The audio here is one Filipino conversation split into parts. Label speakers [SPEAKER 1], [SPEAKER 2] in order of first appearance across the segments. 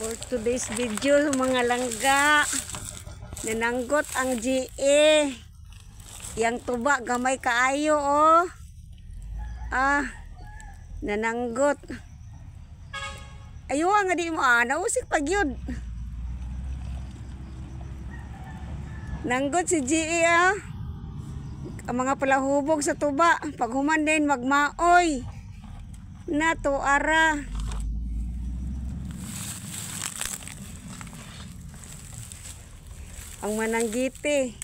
[SPEAKER 1] For today's video, mga langga, nananggot ang GE. Yang tuba gamay kaayo oh. Nananggot. Ayo nga di mo nausik pag yun. Nanggot si GE ang mga palahubog sa tuba. Pag human din magmaoy. Na to ara. Ang mananggiti.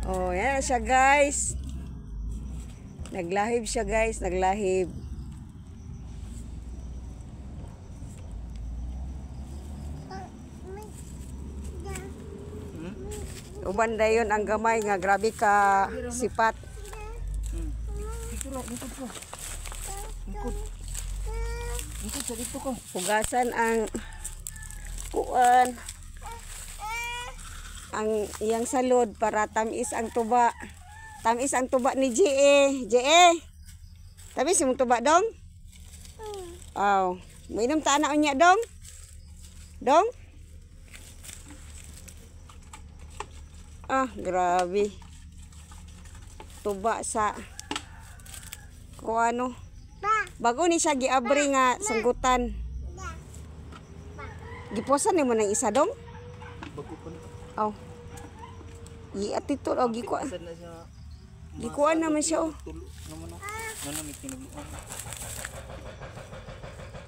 [SPEAKER 1] Oh, yan siya guys. Naglahib siya guys, naglahib. Uban dayon ang gamay nga grabe ka sipat. Hugasan ang kuan. Ang iyang salod para tamis ang tuba. Tamis ang tuba ni GE. GE. Tamis yung tuba dong? Mainom ta na unya dong? Dong? Grabe. Tuba sa kuano. Bago ni siya giabri nga sanggutan. Giposan ni mo ng isa dong? Atito gikuan. Gikuan naman siya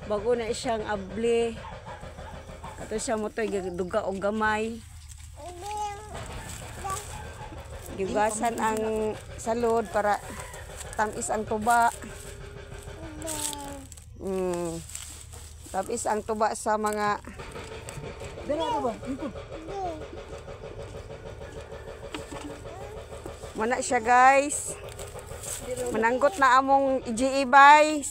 [SPEAKER 1] Bago na siyang abli. Kato siya mo to duga og gamay. Gigasan ang salod para tamis ang tuba. Tamis ang tuba sa mga Mana siya guys. Mananggot na among GE guys.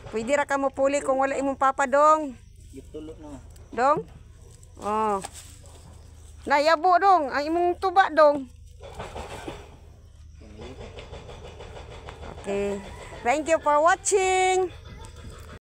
[SPEAKER 1] Pwede ra ka mo puli kung wala imong papa dong.
[SPEAKER 2] Gitulot na.
[SPEAKER 1] Dong? Nayabo dong ang imong tuba dong. Okay. Thank you for watching.